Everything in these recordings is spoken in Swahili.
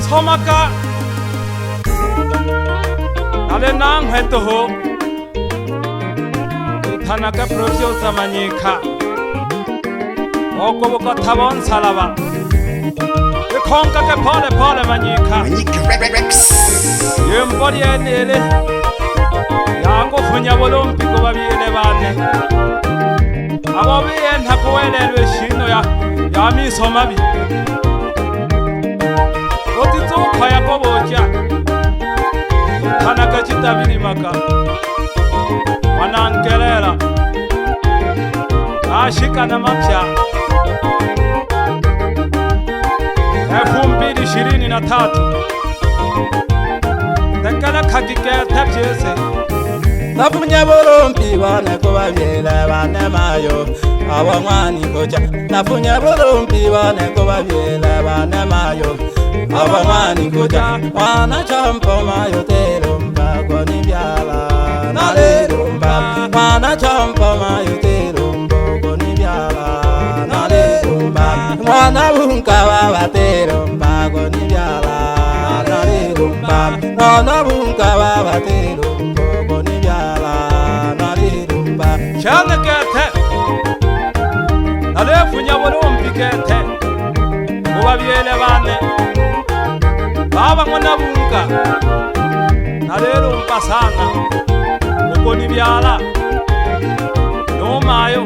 somaka ale nang heto ho thana ka profio samanyika oko boka thabon salaba le khonka ka phole manyika Rex yembodi enele yako funya bolompi ko babiele bane abo biyenda kuwelelwe shino ya misomabi otitsoka yakoboja thanaka chitabiri maka wanankelela ashikana mapya 2023 takala khakike tapjese nafunya bolompi bane ko babyela bane mayo abamwani koja nafunya bolompi bane ko babyela bane mayo abamwani koja wana champo mayo terumba koni byala nalerumba wana champo mayo terumba koni byala nalerumba wana bunka baba terumba koni byala nalerumba wana bunka baba terumba koni byala nalerumba chana kete ale funya bolompi kete ko babyele bane baba ngona bunga nalero mpasana ukoni byala no mayo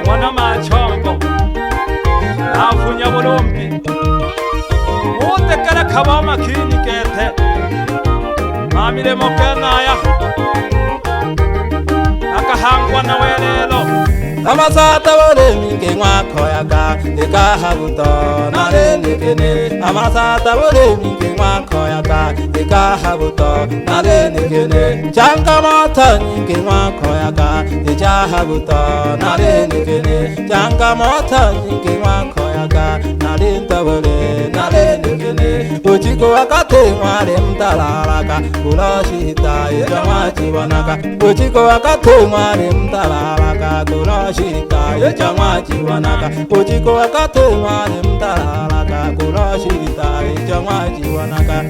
mwana machombo nafunya bolompi wote kala khaba makini kete mamile mokenaya akahangwa na welelo amasata bole minge ngwakhoyaga ekahabuto nalenekene amasata bole minge ngwakhoyaga ekahabuto nalenekene changa mata minge ngwakhoyaga ejahabuto nalenekene changa mata minge ngwakhoyaga nalentabole nalenekene uchiko wakate mwale mtalalaka kulashita ejamachibonaka uchiko wakate mwale mtalalaka kulashita ejamachibonaka uchiko wakate mwale mtalalaka kulashita ejamachibonaka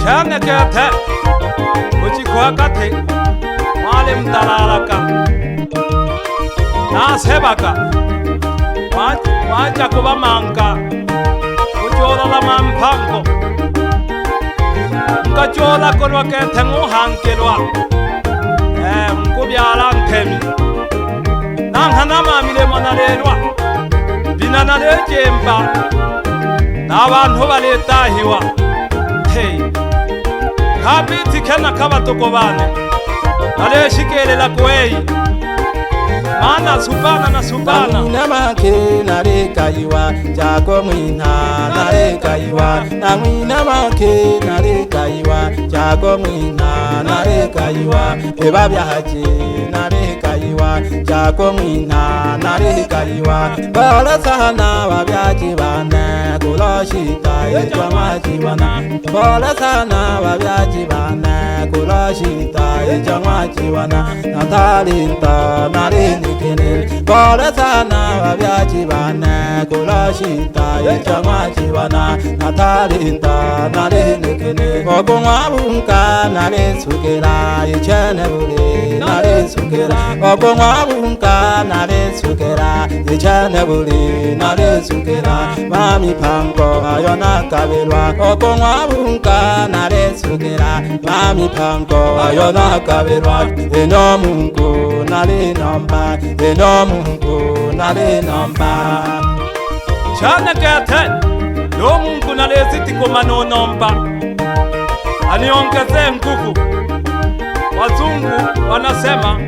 chana kete uchiko wakate mwale mtalalaka nasebaka waja kuba manka ujola la mampango ngajola kolwa kete nguhankelwa mkubyala ntemi nanghana mamile monalelwa binana lejemba n'abantu baletahiwa hey kabiti kena kabatoko bane naleshikelela kweyi mana subana na subana namake narekaiwa jako mwina narekaiwa namwina make narekaiwa jako mwina narekaiwa ebabyahaje narekaiwa jako mwina narekaiwa balasana babyaje bana kulashita ejamachibana balasana babyaje bana kulashita ejamachibana natalinta narini Bolasana wabyachibana kulashita echamachibana natalinda nalenekene obomwabunka nalesukera echanebule nalesukera obomwabunka nalesukera echanebule nalesukera mami pango ayona kabelwa obomwabunka nalesukera mami pango ayona kabelwa enomungu nalenomba enomungu nalenomba chana kete yo mungu nalezitiko manonomba aniongeze nguvu. Wazungu wanasema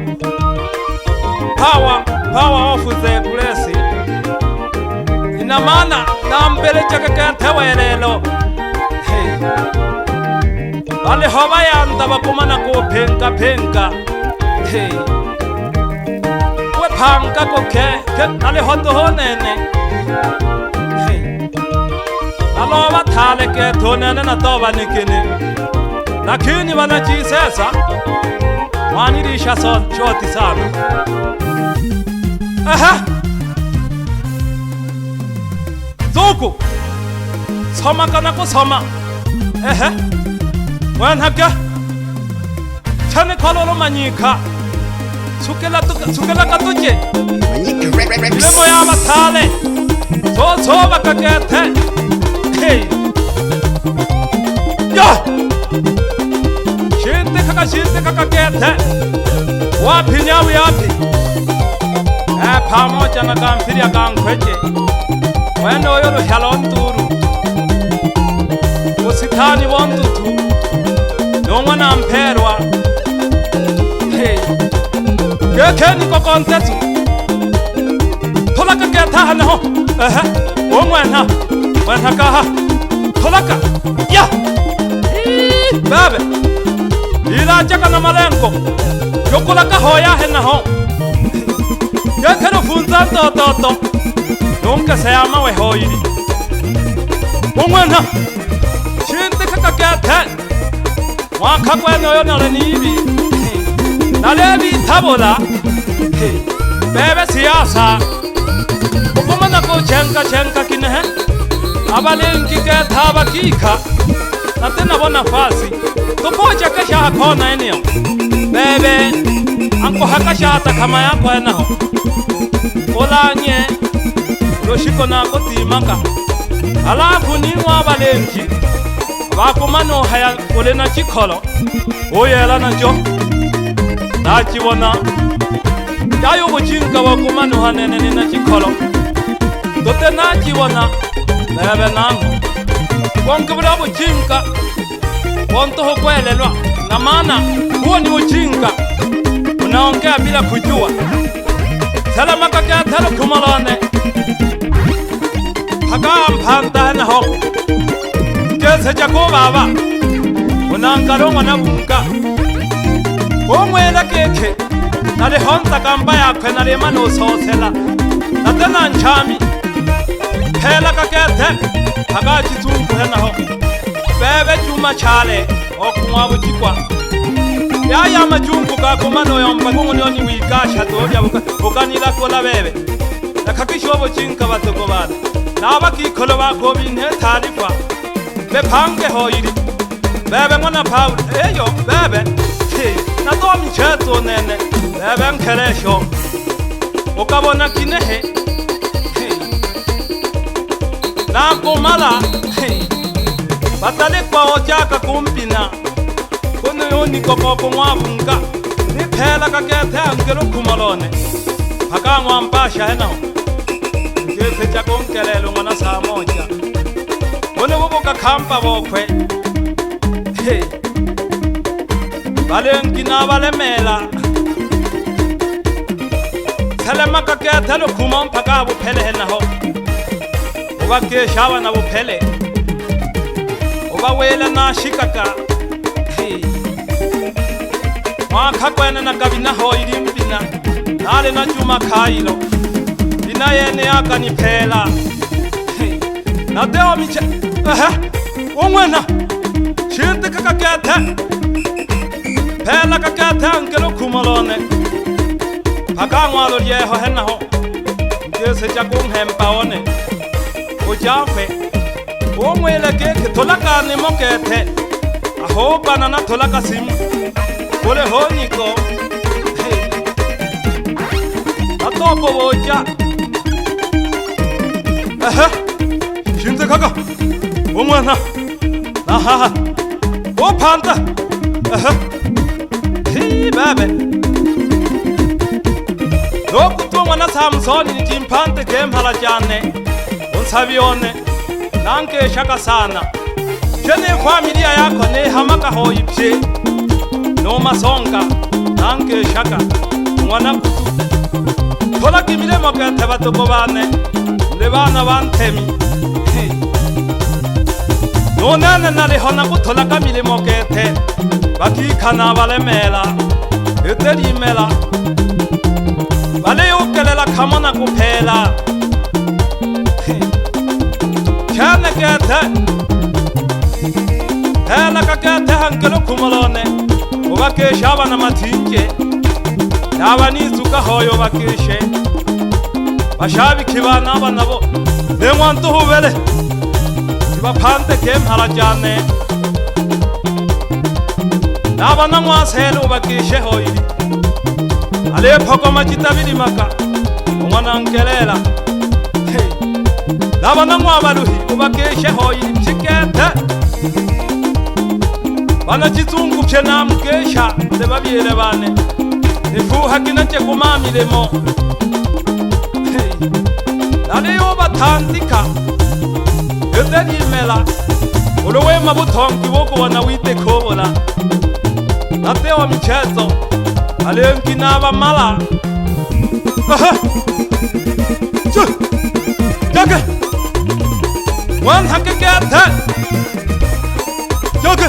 power of the blessing. Ina maana na mbele chaka kentewelelo hey bale hoba yanda bakumana ko penka hey we panga ko ke nale hoto honene hey alo bathale ke thonene na toba nikene lakini wanajisesa wanirisha so choti sana aha Nuku Soma kana ko soma Wan haka Chane kololo manyika Sukela ka tuje Ile moya matale So bakakete Hey Ya Shinte kaka kete Wapi nyawi yapi Pamoja na kampiri ya kankweche Wendo yolo halonturu Usitani wantutu Nongwana mperwa Hey Keke niko kontetu Tolaka keta hana ho Wongwana Wena kaha Tolaka Ya Bebe Ila chaka na malenko Yokulaka hoya hena ho Kekero funza toto Nunca se llama we hoiri Wongwana Shinte kaka kete Waka kweno yo nale nibi Nalebi tabola Bebe siyasa Ukumana ko chenka kinehe Abalenki keta abakika Natena bona fasi Tupocha kasha hakona eneo Bebe Anko hakasha hata kama yako enaho Olanye Yoshiko na kotimaka Alafu ni mwabalenki Wakumano haya ulena chikolo Oyela na jo Nachibona Yayo bujinka wakumano hanene na chikolo Dote nachibona Bebe nango Wankabura bujinka Wantoho kwelelwa Na maana huo ni ujinga Unaongea bila kujua Salama kaka talo kumalone Haka mpanda na ho Kese jako baba Unangaronga na bunga Omwela keke Nale honta kamba yakwe nale mano sosela Natena nchami Hela kakete Haka chitungu hena ho Bebe chuma chale Okumwa buchikwa Yaya majungu kakumano yomba Kungunioni wikasha Toja bukanila kola bebe Nakakishobo chinka batoko bada Nabaki kolo bako binhe tarifa Bepange hoiri Bebe mwana Paul Eyo bebe Natomi cheto nene Bebe mkelesho Ukabona kinehe Nakumala Batale kwa ojaka kumpina Kono yoni kokoko mwabunga Nipela kakete angelo kumalone Haka mwampasha henao Kese chako mkelelo mwana saa moja Kono wuko kakampa wokwe Balenki na balemela Selema kakete lo kumampaka wupele henaho Uba keshawa na wupele Uba wele na shikaka Mwaka kwene na kabina hoiri mpina Nale na juma kailo Ina yene yaka ni pela Na deo miche Ongwena Shinte kaka kete Pela kaka kete ankelo kumalone Paka ngwalo yeho hena ho Kese chakung hempa one Ujafe Ongwele keke tolaka ni mokete Aho banana tolaka simu Kole honiko Atoko boja Shinte kaka Ongwana Aha O panta Hii bebe Lokutu mwana Samsoni ni jimpante kemhala jane Unsavione Nanke shaka sana Jene familia yako ne hamaka hoipje No masonga Nanke shaka Mwana kutu Tola kimile moka tebatoko bane Lebana bantemi No nane nale hona kutola kamile mokete Baki kana vale mela Eteri mela Vale ukelela kamona kupela Kane kete Hela kakete hankelo kumalone Ubakesha abana matinje Nabanizuka hoyo bakeshe Bashabiki bana abo nabo Nengwantu hubele Ibapante kem harajane Nabana mwaselu ubakishe hoili Ale poko majitabili maka Mwana nkelela Nabana mwabaluhi ubakishe hoili mchikete Bana chizungu chena mkesha Sebabiele bane Nifuha kinache kumamilemo Naliyo batandika Yoterimela Ulowe mabutongi woko wanawite kobola Natewa michezo Alenki naba mala Joke Wan hake gete Joke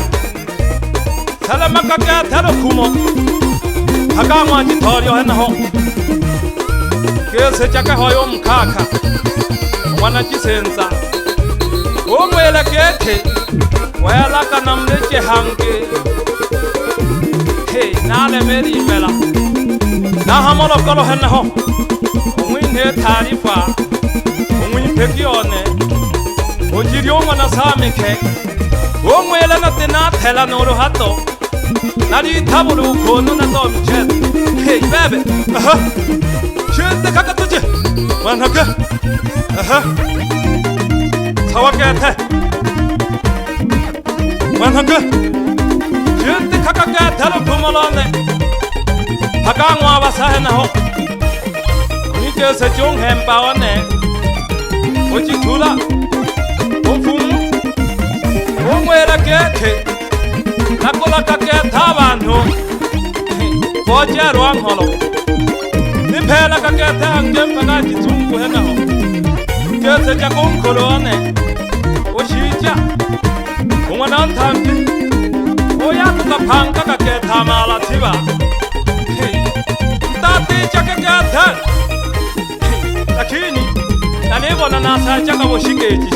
Salamaka gete rokumo Haka mwaji torio hena ho Kese chake hoyo mkaka Wana chisenza Omwela keke Wala kana mleche hange Hey, nale meri mela Na hamolo kolo hena ho Omwine tarifa Omwine pekione Ojirionga na samike Omwela na tena tela noro hato Nari tabulu kono na to michet Hey, bebe Aha Shente kaka tuje Wanhake Aha Sawakete Wanhake Shente kaka kete lo kumolone Hakangwa basahena ho Nike se chung hempa one Oji tula Ofumu Omwera keke Nakola kaketa abantu Boje ruangolo Nipela kakete hangempa na jizungu hena ho Kese jakunkolone Oshija Umwana ntambi Oya tukapanga kaketa mala tiba Tati chake kete Lakini Nalibona nasa chaka woshikejishi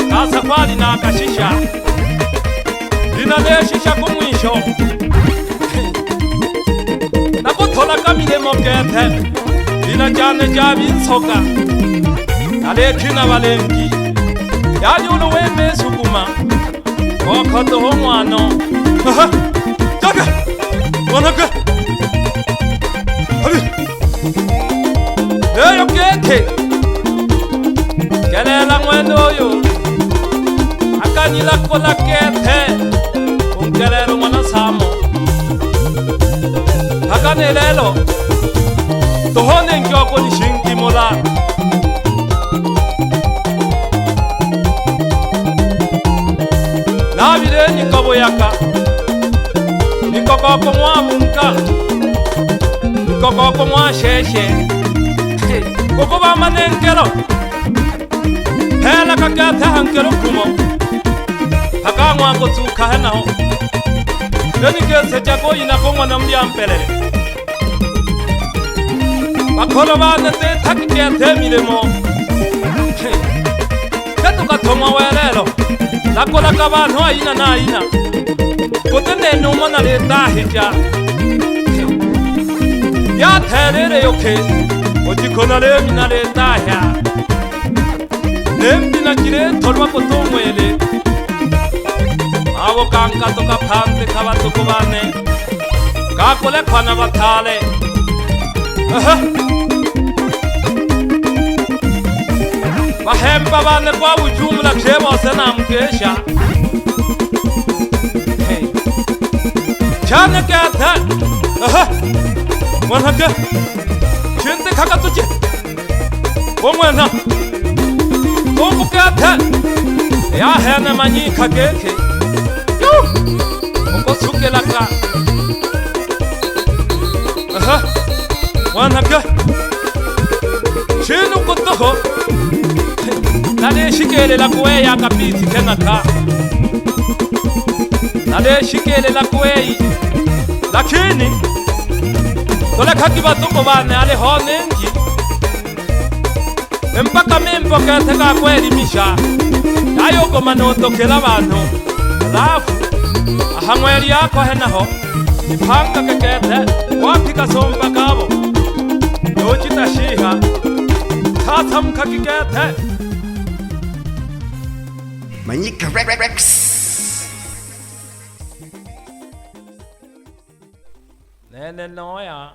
Kasafali na akashisha Linaleshisha kumwisho Nakutola kamilemo kete Linajane jabi nsoka Alekina balengi Yani uluweme sukuma Wakoto homwano Aha Jaka Wanaka Habi Leyo keke Kelela mwendo yo Akanila kola kete Unkelelo mwana samo Akanelelo Tohone ngyoko nishingi mola Nabire nikobo yaka Nikokoko mwa munka Nikokoko mwa sheshe Koko ba manenkelo Hela kakete hankelo kumo Haka mwa kotuka hena ho Yoni kese chako inako mwana mliampelele Bakolo bane te takikete milemo Ketu katomwa welelo Nakola kabantu aina na aina Kutende numa na leta hija Ya terere yoke Ojikona lemi na leta ya Nembi na kire tolwa kotomwele Awo kanka toka pante kabatu kubane Kakule kwana batale Aha Bahemba bane kwa ujumla kshebo sena mkesha Chane kata Aha Wanhaka Chinte kaka tuche Omwana Omu kata Ya hene manyi kageke Oko suke laka Aha Wanhaka Chinu kutoho Nade shikele la kuwe ya kapiti kenaka Nade shikele la kuwe Lakini Tole kaki batuko bane ale honengi Mpaka mimpo keteka kweli misha Ayoko manoto kela bantu Alafu Ahamweli yako henaho Ipanga kekete Wapika sompa kabo Yochita shiha Wasamka kikete Manyika Rex. Nene noya